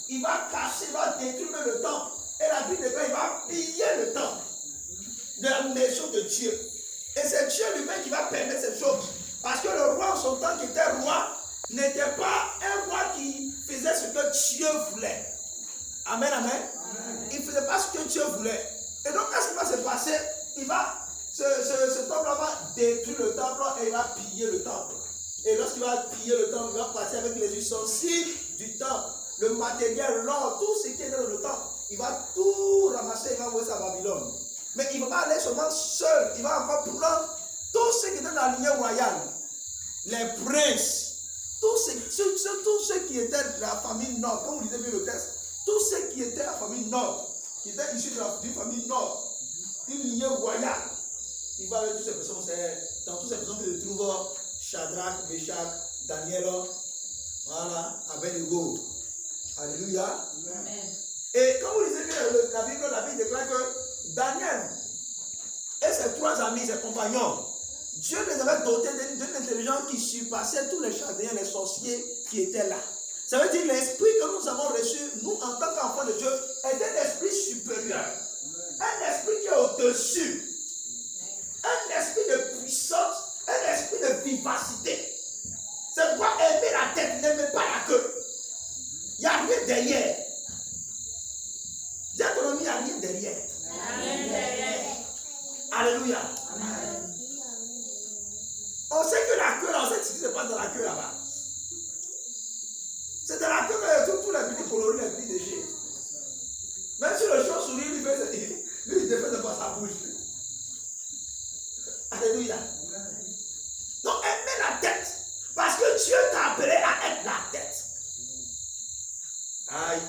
il va casser, il va détruire le temple. Et la Bible déclare, il va piller le temple de la maison de Dieu. Et c'est Dieu lui-même qui va permettre cette chose. Parce que le roi en son temps qui était roi n'était pas un roi qui faisait ce que Dieu voulait. Amen, amen. Il ne faisait pas ce que Dieu voulait. Et donc, qu'est-ce qui va se passer? Il va, ce temple-là va détruire le temple et il va piller le temple. Et lorsqu'il va piller le temple, il va passer avec les ustensiles du temple, le matériel, l'or, tout ce qui est dans le temple. Il va tout ramasser, il va envoyer ça à Babylone. Mais il ne va pas aller seulement seul, il va encore prendre tout ce qui est dans la lignée royale, les princes, tous ceux qui étaient de la famille nord, comme vous lisez bien le texte, tous ceux qui étaient de la famille nord, qui étaient issus d'une famille nord, une lignée royale. Il va avec toutes ces personnes, c'est dans toutes ces personnes que je trouve Shadrach, Meshach, Daniel, voilà, Abednego. Alléluia. Amen. Et quand vous lisez bien la Bible déclare que Daniel et ses trois amis, ses compagnons, Dieu les avait dotés d'une intelligence qui surpassait tous les chaldéens, les sorciers qui étaient là. Ça veut dire que l'esprit que nous avons reçu, nous en tant qu'enfants de Dieu, est un esprit supérieur. Un esprit qui est au-dessus. Un esprit de puissance, un esprit de vivacité. C'est pourquoi aimer la tête, n'aimez pas la queue. Il n'y a rien derrière. Dis à ton ami, il n'y a rien derrière. Alléluia. Amen. On sait que la queue, là, on sait ce qui se passe dans la queue là-bas. C'est dans la queue que tous les petits coloris, les petits déchets. Même si le chauve-souris lui il défait de pas sa bouche. Alléluia. Donc aimez la tête. Parce que Dieu t'a appelé à être la tête. Aïe.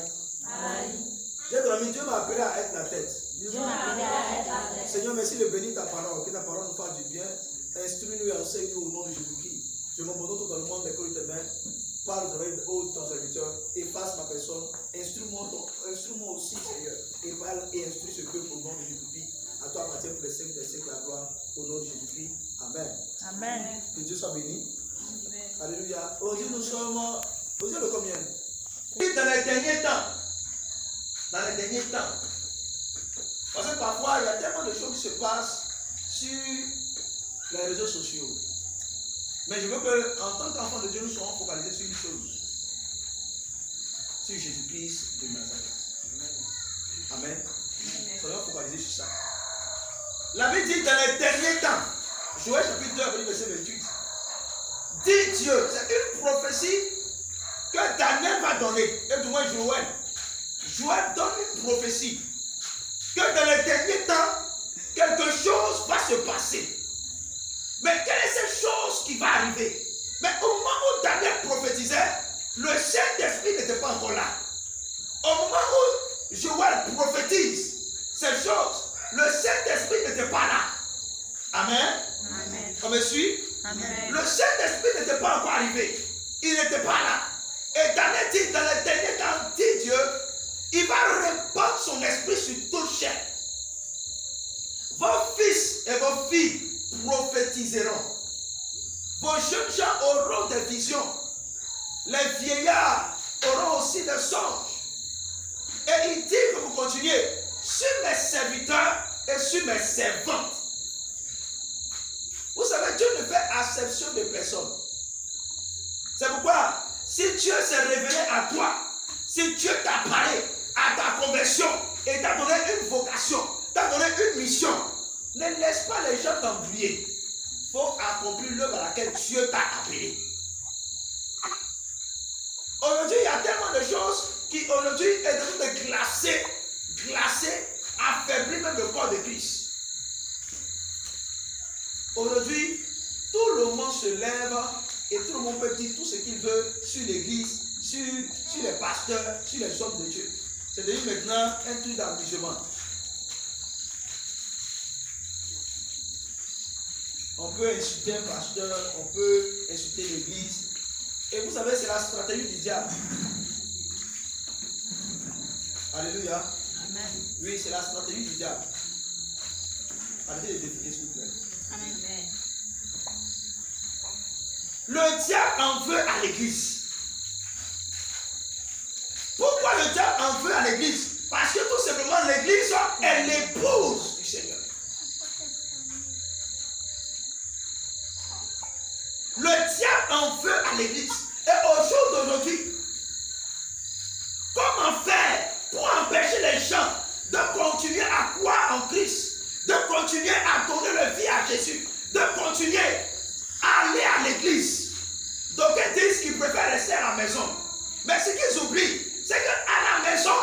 Aïe. J'ai ton ami, Dieu m'a appelé à être la tête. Dieu m'a appelé à être la tête. Seigneur, merci de bénir ta parole. Que ta parole nous fasse du bien. Instruis-nous et enseigne-nous au nom de Jésus-Christ. Je m'abandonne totalement des cœurs de tes mains. Parle de ton serviteur. Efface ma personne. Instruis-moi aussi, Seigneur. Et parle et instruis ce peuple au nom de Jésus-Christ. À toi appartient pour les siècles des siècles la gloire. Au nom de Jésus-Christ. Amen. Amen. Que Dieu soit béni. Amen. Alléluia. Aujourd'hui, nous sommes. Aujourd'hui, le combien? Dans les derniers temps. Dans les derniers temps. Parce que parfois, il y a tellement de choses qui se passent sur les réseaux sociaux. Mais je veux qu'en tant qu'enfant de Dieu, nous soyons focalisés sur une chose. Sur Jésus-Christ de Nazareth. Amen. Soyons focalisés sur ça. La Bible dit dans les derniers temps, Joël chapitre 2, verset 28. Dit Dieu, c'est une prophétie que Daniel va donner. Et du moins Joël. Joël donne une prophétie. Que dans les derniers temps, quelque chose va se passer. Mais quelle est cette chose qui va arriver? Mais au moment où Daniel prophétisait, le Saint-Esprit n'était pas encore là. Au moment où Joël prophétise cette chose, le Saint-Esprit n'était pas là. Amen. Amen. On me suit? Amen. Le Saint-Esprit n'était pas encore arrivé. Il n'était pas là. Et Daniel dit, dans les derniers temps, dit Dieu, il va répandre son esprit sur toute chair. Vos fils et vos filles prophétiseront. Vos jeunes gens auront des visions. Les vieillards auront aussi des songes. Et il dit que vous continuez sur mes serviteurs et sur mes servantes. Vous savez, Dieu ne fait acception de personne. C'est pourquoi, si Dieu s'est révélé à toi, si Dieu t'a parlé à ta conversion et t'a donné une vocation, t'a donné une mission, ne laisse pas les gens t'embrouiller. Il faut accomplir l'œuvre à laquelle Dieu t'a appelé. Aujourd'hui, il y a tellement de choses qui aujourd'hui est en train de glacer, affaiblir même le corps de Christ. Aujourd'hui, tout le monde se lève et tout le monde peut dire tout ce qu'il veut sur l'église, sur les pasteurs, sur les hommes de Dieu. C'est devenu maintenant un truc d'amusement. On peut insulter un pasteur, on peut insulter l'église. Et vous savez, c'est la stratégie du diable. Alléluia. Amen. Oui, c'est la stratégie du diable. Arrêtez de définir, s'il vous plaît. Amen. Le diable en veut à l'église. Pourquoi le à l'église. Parce que tout simplement, l'église est l'épouse du Seigneur. Le diable en veut à l'église. Et au jour d'aujourd'hui, comment faire pour empêcher les gens de continuer à croire en Christ, de continuer à donner leur vie à Jésus, de continuer à aller à l'église? Donc ils disent qu'ils préfèrent rester à la maison. Mais ce qu'ils oublient, c'est qu'à la maison,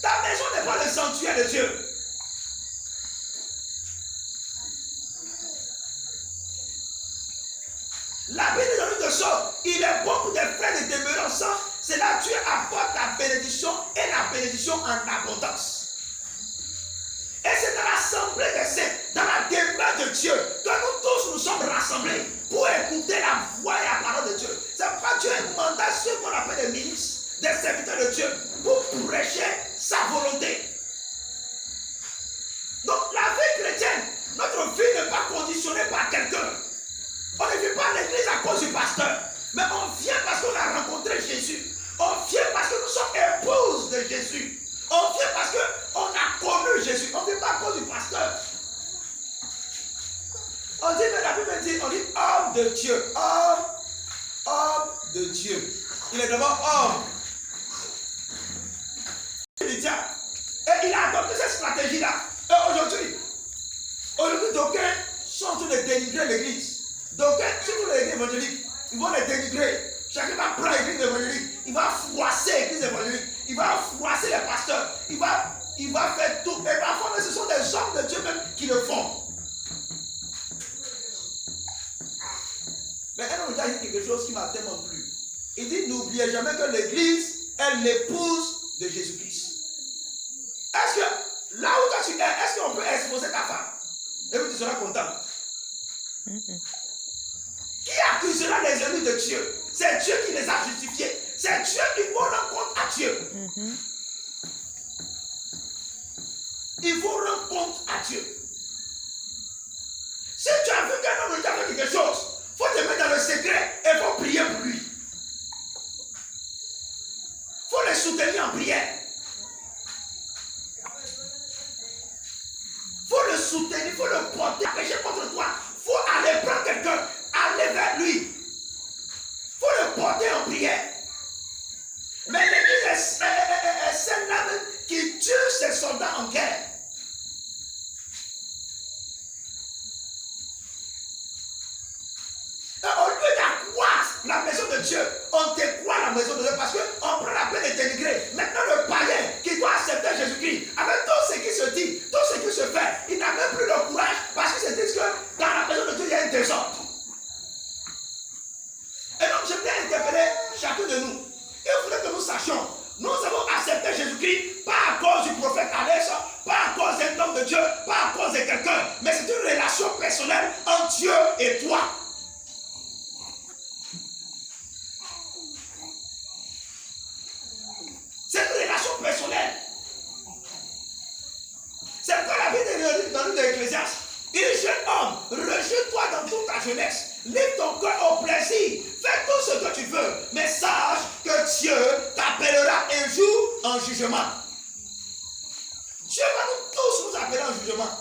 ta maison n'est pas le sanctuaire de Dieu. La Bible nous dit il est bon pour des frères de demeurer ensemble. C'est là que Dieu apporte la bénédiction et la bénédiction en abondance. Et c'est dans l'assemblée des saints, dans la demeure de Dieu, que nous tous nous sommes rassemblés pour écouter la voix et la parole de Dieu. C'est pourquoi Dieu mandat ceux qu'on appelle des ministres, des serviteurs de Dieu, pour prêcher sa volonté. Donc la vie chrétienne, notre vie n'est pas conditionnée par quelqu'un. On ne vient pas à l'église à cause du pasteur, mais on vient parce qu'on a rencontré Jésus. On vient parce que nous sommes épouses de Jésus. On vient parce qu'on a connu Jésus. On ne vient pas à cause du pasteur. On dit, mais la Bible dit, on dit homme de Dieu. Homme de Dieu. Il est d'abord homme. Et il a adopté cette stratégie-là. Et aujourd'hui, d'aucuns sont en train de dénigrer l'église. Donc, surtout les églises évangéliques, ils vont les dénigrer. Chacun va prendre l'église évangélique, il va froisser l'église évangélique, il va froisser les pasteurs, il va faire tout. Et parfois, ce sont des hommes de Dieu même qui le font. Mais un homme a dit quelque chose qui m'a tellement plu. Il dit, n'oubliez jamais que l'église est l'épouse de Jésus-Christ. Est-ce que, là où toi tu es, est-ce qu'on peut exposer ta femme? Et puis tu seras content. Qui accusera les ennemis de Dieu? C'est Dieu qui les a justifiés. C'est Dieu qui va rendre compte à Dieu. Il faut rendre compte à Dieu. Si tu as vu qu'un homme t'a fait quelque chose, il faut te mettre dans le secret et il faut prier pour lui. Il faut le soutenir en prière. Il faut le soutenir, il faut le porter, pécher contre toi. Il faut aller prendre quelqu'un, aller vers lui. Il faut le porter en prière. Mais l'église est celle-là qui tue ses soldats en guerre. Et au lieu d'accroître la maison de Dieu, on décroît la maison de Dieu parce qu'on prend la peine de dénigrer. Maintenant, le païen qui doit accepter Jésus-Christ, avec tout ce qui se dit, tout ce qui se fait, il n'a même plus le courage parce qu'il se dit que dans la maison de Dieu, il y a un désordre. Et donc, j'aimerais interpeller chacun de nous. Il faudrait que nous sachions, nous avons accepté Jésus-Christ pas à cause du prophète Alès, pas à cause d'un homme de Dieu, pas à cause de quelqu'un, mais c'est une relation personnelle entre Dieu et toi. C'est une relation personnelle. C'est pourquoi la Bible dans le livre d'Ecclésiaste, il dit, jeune homme, rejette-toi dans toute ta jeunesse, livre ton cœur au plaisir, fais tout ce que tu veux, mais sache que Dieu t'appellera un jour en jugement. Dieu va nous tous nous appeler en jugement.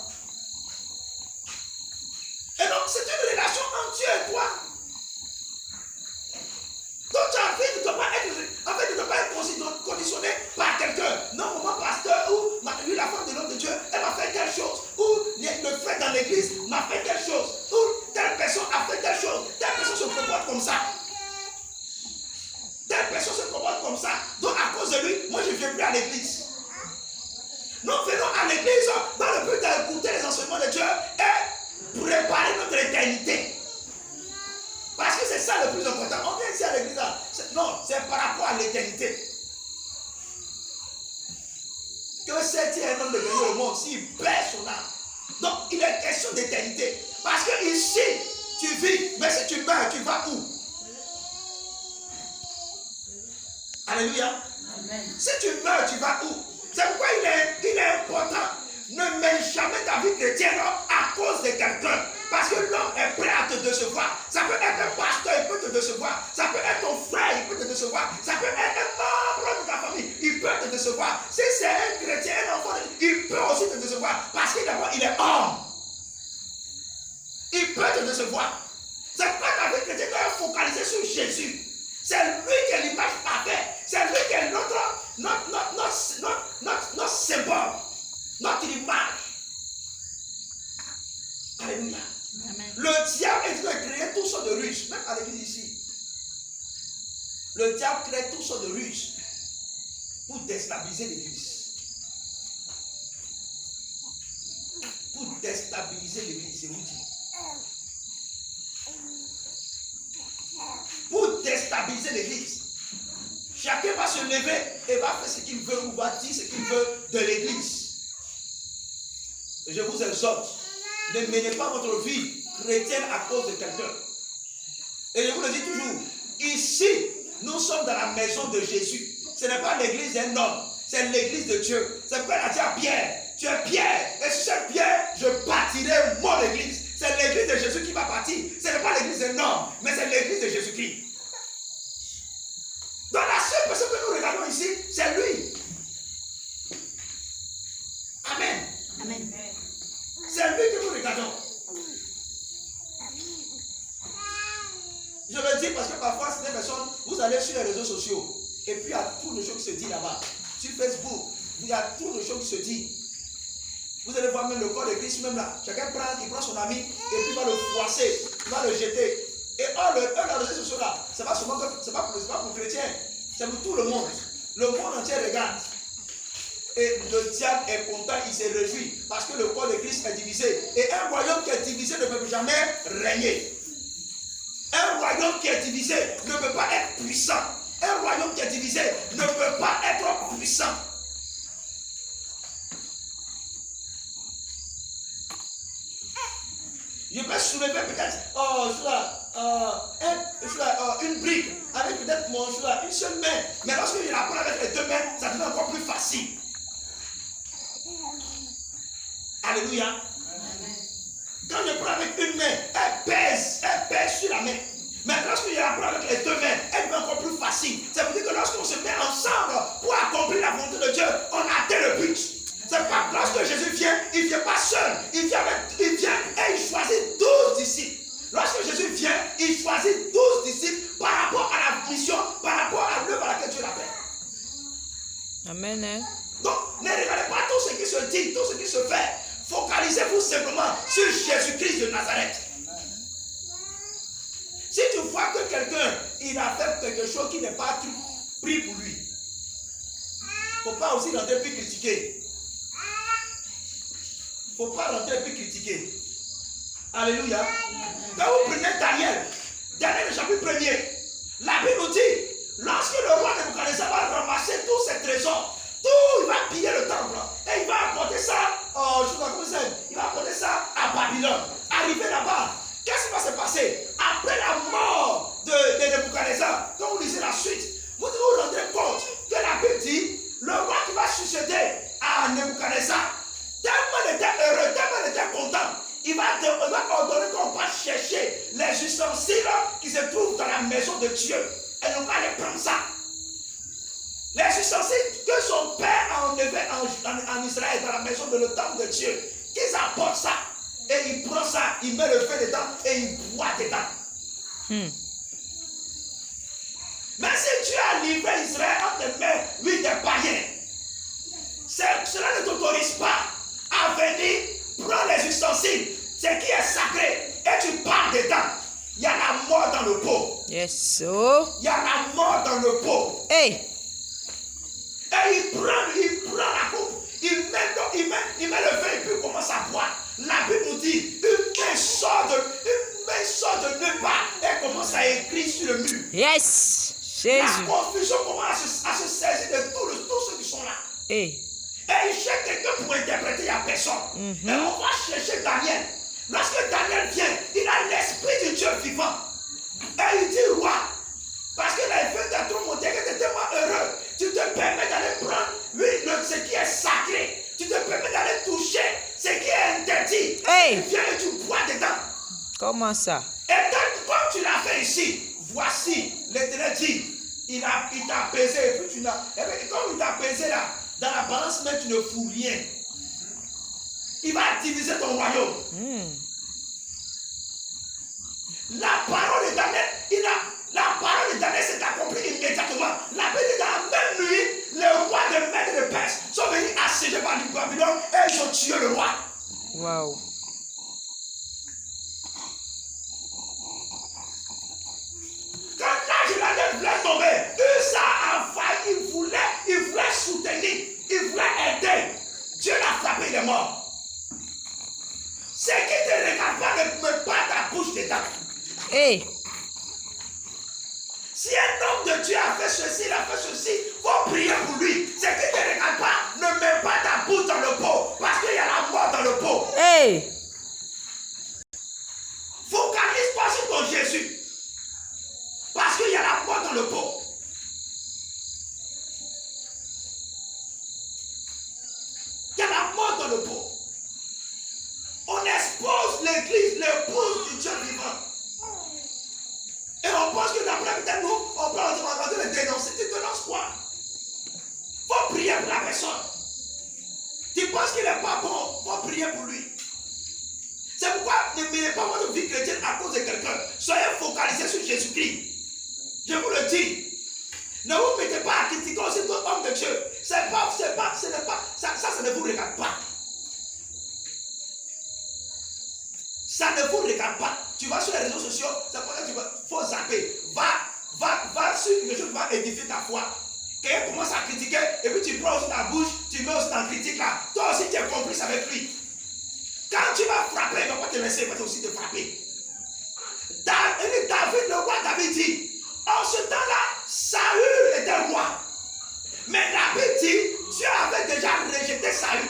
Et donc c'est une relation entre Dieu et toi. Donc tu as envie de ne pas être conditionné par quelqu'un. Non, mon pasteur, ou lui, la femme de l'homme de Dieu, elle m'a fait telle chose. Ou le frère dans l'église m'a fait telle chose. Ou telle personne a fait telle chose. Telle personne se comporte comme ça. Telle personne se comporte comme ça. Donc à cause de lui, moi je ne viens plus à l'église. Nous venons à l'église dans le but d'écouter les enseignements de Dieu et préparer notre éternité. Parce que c'est ça le plus important. On vient ici à l'église. Non, c'est par rapport à l'éternité. Que c'est un homme de gagner le monde s'il perd son âme. Donc il est question d'éternité. Parce que ici, tu vis, mais si tu meurs, tu vas où? Alléluia. Amen. Si tu meurs, tu vas où? C'est pourquoi il est important. Ne mène jamais ta vie chrétienne à cause de quelqu'un. Parce que l'homme est prêt à te décevoir. Ça peut être un pasteur, il peut te décevoir. Ça peut être ton frère, il peut te décevoir. Ça peut être un membre de ta famille, il peut te décevoir. Si c'est un chrétien, un enfant, il peut aussi te décevoir. Parce que d'abord, il est homme. Il peut te décevoir. C'est pas ta vie chrétienne doit focaliser sur Jésus. C'est lui qui est l'image parfaite. C'est lui qui est notre symbole. Notre image. Alléluia. Amen. Le diable est en train de créer toutes sortes de ruses, même à l'église ici. Le diable crée toutes sortes de ruses pour déstabiliser l'église. Pour déstabiliser l'église, c'est outil. Pour déstabiliser l'église. Chacun va se lever et va faire ce qu'il veut ou va dire ce qu'il veut de l'église. Et je vous exhorte, ne menez pas votre vie chrétienne à cause de quelqu'un. Et je vous le dis toujours, ici, nous sommes dans la maison de Jésus. Ce n'est pas l'église d'un homme, c'est l'église de Dieu. C'est pourquoi il a dit à Pierre, tu es Pierre, et sur cette pierre, je bâtirai mon église. C'est l'église de Jésus qui va bâtir. Ce n'est pas l'église d'un homme, mais c'est l'église de Jésus-Christ. Donc la seule personne que nous regardons ici, c'est lui. Amen. Amen. C'est lui que nous regardons. Je le dis parce que parfois, c'est des personnes, vous allez sur les réseaux sociaux, et puis il y a tout le choses qui se dit là-bas. Sur Facebook, il y a tout le choses qui se dit. Vous allez voir même le corps de Christ, même là. Chacun il prend son ami, et puis il va le froisser, il va le jeter. Et les réseaux sociaux là, c'est pas pour les chrétiens, c'est pour tout le monde. Le monde entier regarde. Et le diable est content, il se réjouit, parce que le corps de Christ est divisé. Et un royaume qui est divisé ne peut jamais régner. Un royaume qui est divisé ne peut pas être puissant. Un royaume qui est divisé ne peut pas être puissant. Je peux soulever peut-être une brique avec peut-être une seule main. Mais lorsque je la prends avec les deux mains, ça devient encore plus facile. Alléluia. Amen. Quand je prends avec une main, elle pèse sur la main. Mais lorsque je la prends avec les deux mains, elle devient encore plus facile. Ça veut dire que lorsqu'on se met ensemble pour accomplir la volonté de Dieu, on atteint le but. C'est pas lorsque Jésus vient, il ne vient pas seul. Il vient et il choisit 12 disciples. Lorsque Jésus vient, il choisit 12 disciples par rapport à la mission, par rapport à l'œuvre à laquelle Dieu l'appelle. Amen. Donc, ne regardez pas tout ce qui se dit, tout ce qui se fait. Focalisez-vous simplement sur Jésus-Christ de Nazareth. Si tu vois que quelqu'un, il a fait quelque chose qui n'est pas pris pour lui, il ne faut pas aussi rentrer puis critiquer. Il ne faut pas rentrer puis critiquer. Alléluia. Quand vous prenez Daniel le chapitre 1er, la Bible nous dit, lorsque le roi Nebuchadnezzar va ramasser tous ses trésors, il va piller le temple et il va apporter ça, il va apporter ça à Babylone. Arrivé là-bas, qu'est-ce qui va se passer? Après la mort de Nebuchadnezzar, quand vous lisez la suite, vous vous rendez compte que la Bible dit, le roi qui va succéder à Nebuchadnezzar, tellement il était heureux, tellement il était content, il va ordonner qu'on va chercher les ustensiles qui se trouvent dans la maison de Dieu. Et on va aller prendre ça. Les ustensiles que son père a enlevés en Israël, dans la maison de le temple de Dieu, qu'ils apportent ça. Et il prend ça, il met le feu dedans et il boit dedans. Mais si tu as livré Israël entre les mains, lui, des païens, cela ne t'autorise pas à venir prendre les ustensiles, ce qui est sacré, et tu pars dedans. Il y a la mort dans le pot. Yes, so. Il y a la mort dans le pot. Hey. Et il prend la coupe, il met le vin et puis il commence à boire. La Bible nous dit, une main sort de nulle part et commence à écrire sur le mur. Yes, Jésus. La confusion commence à se saisir de tous ceux qui sont là. Hey. Et il cherche quelqu'un pour interpréter, il n'y a personne. Et on va chercher Daniel. Lorsque Daniel vient, il a l'esprit du Dieu vivant. Et il dit, roi, parce que la fête a trop monté, que tu es tellement heureux, tu te permets d'aller prendre ce qui est sacré. Tu te permets d'aller toucher ce qui est interdit. Hey. Tu viens et tu bois dedans. Comment ça? Et comme tu l'as fait ici, voici, l'Éternel dit, il t'a pesé, et puis tu n'as. Et bien, comme il t'a pesé là, dans la balance, mais tu ne fous rien. Il va diviser ton royaume. La parole de Daniel, la parole de Daniel s'est accomplie immédiatement. La Bible dit dans la même nuit, le roi de Mède et de Perse sont venus assiégés par le Babylone et ils ont tué le roi. Waouh. Quand l'âge de Daniel voulait tomber, Usa a failli, il voulait soutenir, il voulait aider. Dieu l'a frappé, il est mort. Ce qui te regarde pas, ne met pas ta bouche dedans. Hey. Si un homme de Dieu a fait ceci, il a fait ceci, il faut prier pour lui. Ce qui ne te regarde pas, ne mets pas ta bouche dans le pot, parce qu'il y a la mort dans le pot. Hey. Focalise-toi sur ton Jésus, parce qu'il y a la mort dans le pot. Il y a la mort dans le pot. On expose l'église, l'épouse du Dieu vivant. Et on pense que d'après peut-être nous, on peut le dénoncer. Tu dénonces quoi? Il faut prier pour la personne. Tu penses qu'il n'est pas bon, il faut prier pour lui. C'est pourquoi ne menez pas votre vie chrétienne à cause de quelqu'un. Soyez focalisés sur Jésus-Christ. Je vous le dis. Ne vous mettez pas à critiquer aussi d'autres hommes de Dieu. Ce n'est pas, ça ne vous regarde pas. Ça ne vous regarde pas. Tu vas sur les réseaux sociaux, c'est pour ça qu'il faut zapper. Va sur quelque chose qui va édifier ta foi. Quelqu'un commence à critiquer, et puis tu prends aussi ta bouche, tu mets aussi ta critique là. Toi aussi tu es complice avec lui. Quand tu vas frapper, il ne va pas te laisser, il va aussi te frapper. David, le roi David dit, en ce temps-là, Saül était roi. Mais David dit, Dieu avait déjà rejeté Saül.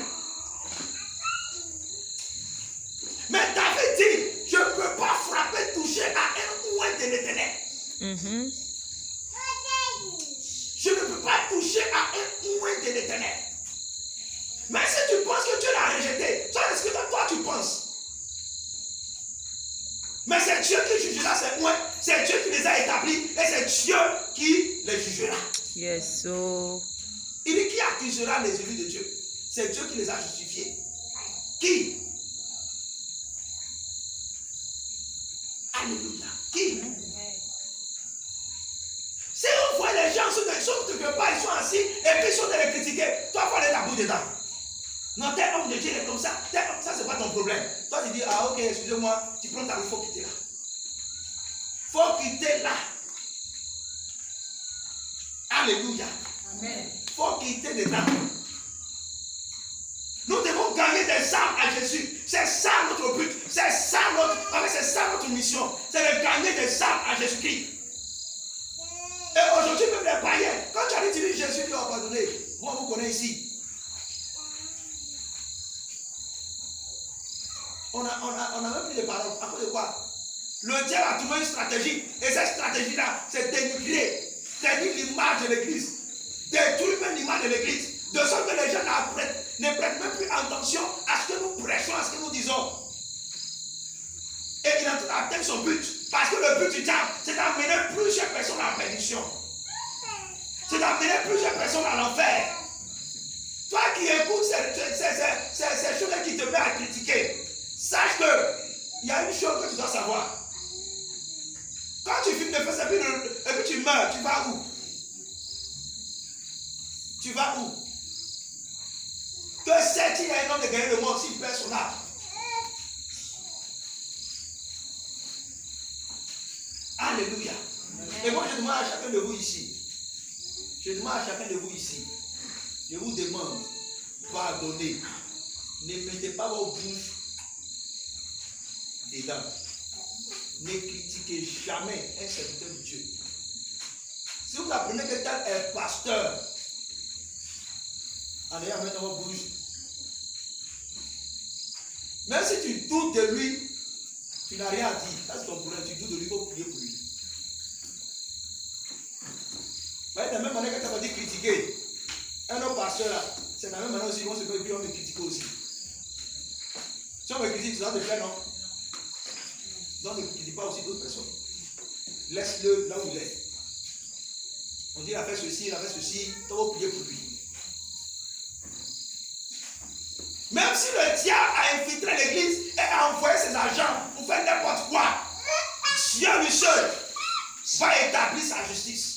Mais David dit, je ne peux pas frapper, toucher à un oint de l'Éternel. Je ne peux pas toucher à un oint de l'Éternel. Mais si tu penses que Dieu l'a rejeté, ça c'est ce que toi tu penses. Mais c'est Dieu qui jugera ces oints, c'est Dieu qui les a établis et c'est Dieu qui les jugera. Yes, so. Il dit qui accusera les élus de Dieu? C'est Dieu qui les a justifiés. Qui? Alléluia. Qui? Si on voit les gens sont quelque part, ils sont assis et puis ils sont de les critiquer, toi, il faut aller la boue dedans. Non, tel homme de Dieu est comme ça, ça c'est pas ton problème. Toi, tu dis, ah ok, excusez-moi, tu prends ta route, il faut quitter là. Il faut quitter là. Alléluia. Amen. Il faut quitter dedans. Nous devons gagner des âmes à Jésus. C'est ça notre but. C'est ça notre mission. C'est de gagner des âmes à Jésus-Christ. Et aujourd'hui, même les païens, quand tu as dit Jésus lui a pardonné, moi vous connaissez ici. On a même pris les paroles. À cause de quoi? Le diable a trouvé une stratégie. Et cette stratégie-là, c'est dénigrer l'image de l'église. Détruire même l'image de l'église. De sorte que les gens ne prêtent même plus attention à ce que nous prêchons, à ce que nous disons. Et il est en train d'atteindre son but. Parce que le but du diable, c'est d'amener plusieurs personnes à la perdition. C'est d'amener plusieurs personnes à l'enfer. Toi qui écoutes ces choses qui te mettent à critiquer, sache qu'il y a une chose que tu dois savoir. Quand tu finis de faire ça, et puis tu meurs, tu vas où? Tu vas où? Que c'est-il à un homme de gagner le monde s'il perd son âme? Alléluia. Et moi je demande à chacun de vous ici. Je vous demande, pardonnez. Ne mettez pas vos bouches dedans. Ne critiquez jamais un serviteur de Dieu. Si vous apprenez que tel est pasteur, en ayant dans vos bouches, même si tu doutes de lui, tu n'as rien à dire. Ça c'est ton problème, tu doutes de lui, il faut prier pour lui. Mais de la même manière que tu as dit critiquer, un autre pasteur là, c'est de la même manière aussi, on se peut me critiquer aussi. Si on me critique, ça va te faire non? Donc ne critique pas aussi d'autres personnes. Laisse-le là où il est. On dit il a fait ceci, il a fait ceci, tu vas prier pour lui. Même si le diable a infiltré l'église et a envoyé ses agents pour faire n'importe quoi, Dieu lui seul va établir sa justice.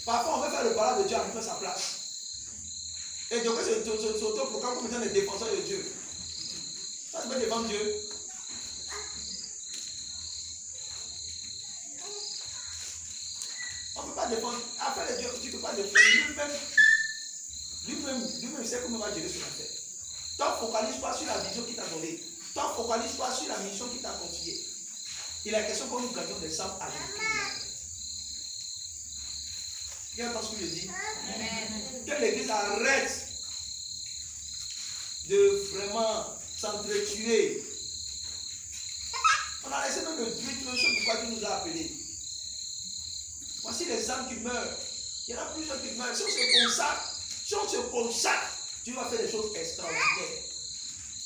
Parfois, on veut faire le parole de Dieu à sa place. Et donc, c'est autoproclame comme étant les défenseurs de Dieu. Ça, tu peux défendre Dieu. On ne peut pas défendre. Après, Dieu, tu ne peux pas défendre. Lui-même sait comment il va gérer son affaire. Toi, focalise-toi sur la vision qu'il t'a donnée. Toi, focalise-toi sur la mission qu'il t'a confiée. Il est question que nous gardions des âmes à Jésus-Christ. Quelqu'un pense ce que je dis? Que l'église arrête de vraiment s'entretuer. On a laissé même le but, le chose pourquoi Dieu nous a appelés. Voici les âmes qui meurent. Il y en a plusieurs qui meurent. Si on se consacre, Dieu va faire des choses extraordinaires.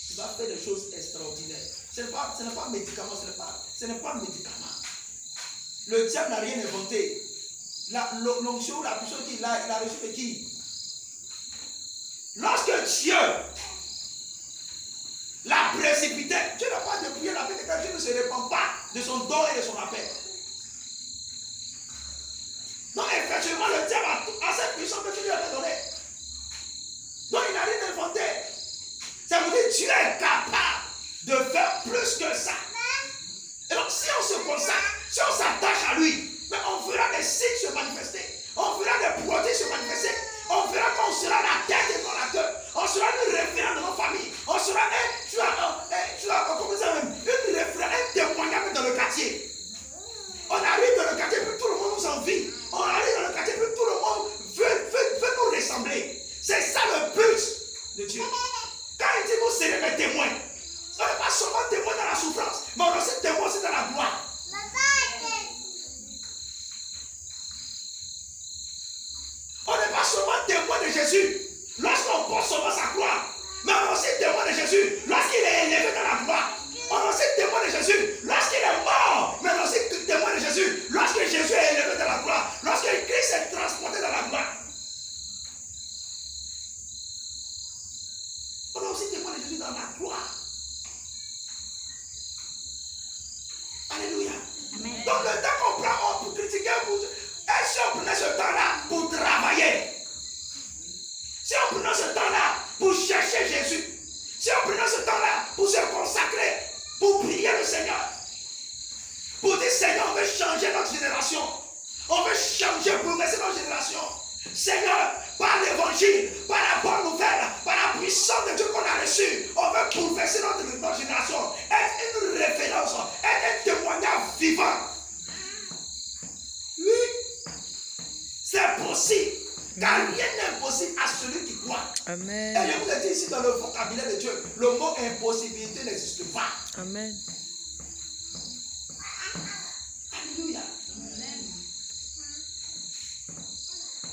Tu vas faire des choses extraordinaires. Ce n'est pas un médicament, ce n'est pas un médicament. Le diable n'a rien inventé. L'onction, la puissance qu'il a, il a reçu de qui? Lorsque Dieu l'a précipité, Dieu n'a pas de prière, la paix de quand Dieu ne se répand pas de son don et de son appel. Donc effectivement, le diable a cette puissance que Dieu lui avait donnée. Donc il n'a rien inventé. Ça veut dire que Dieu est capable de faire plus que ça. Et donc si on se consacre, si on s'attache à lui, mais on verra des signes se manifester. On verra des prodiges se manifester. On verra qu'on sera la tête et non la queue. On sera une référence de nos familles. On sera une référence, un témoignage dans le quartier. On arrive dans le quartier, puis tout le monde nous envie. On arrive dans le quartier, puis tout le monde veut nous ressembler. C'est ça le but de Dieu. Quand il dit vous serez mes témoins, on n'est pas seulement témoins dans la souffrance, mais on est aussi témoins aussi dans la gloire. On n'est pas seulement témoin de Jésus lorsqu'on porte seulement sa gloire, mais on est aussi témoin de Jésus lorsqu'il est élevé dans la gloire. On est aussi témoin de Jésus lorsqu'il est mort, mais on est aussi témoin de Jésus lorsque Jésus est élevé dans la gloire, lorsque Christ est transporté dans la gloire. On est aussi témoin de Jésus dans la gloire. Alléluia. Amen. Donc le temps qu'on prend pour critiquer, et si on prenait ce temps-là pour travailler, si on prenait ce temps-là pour chercher Jésus, si on prenait ce temps-là pour se consacrer, pour prier le Seigneur, pour dire Seigneur, on veut changer notre génération, on veut changer, progresser notre génération. Seigneur, par l'évangile, par la bonne nouvelle, par la puissance de Dieu qu'on a reçue, on veut progresser notre génération, être une référence, être un témoignage vivant. Oui, c'est possible. Car rien n'est impossible à celui qui croit. Amen. Et je vous ai dit ici dans le vocabulaire de Dieu, le mot impossibilité n'existe pas. Amen. Alléluia.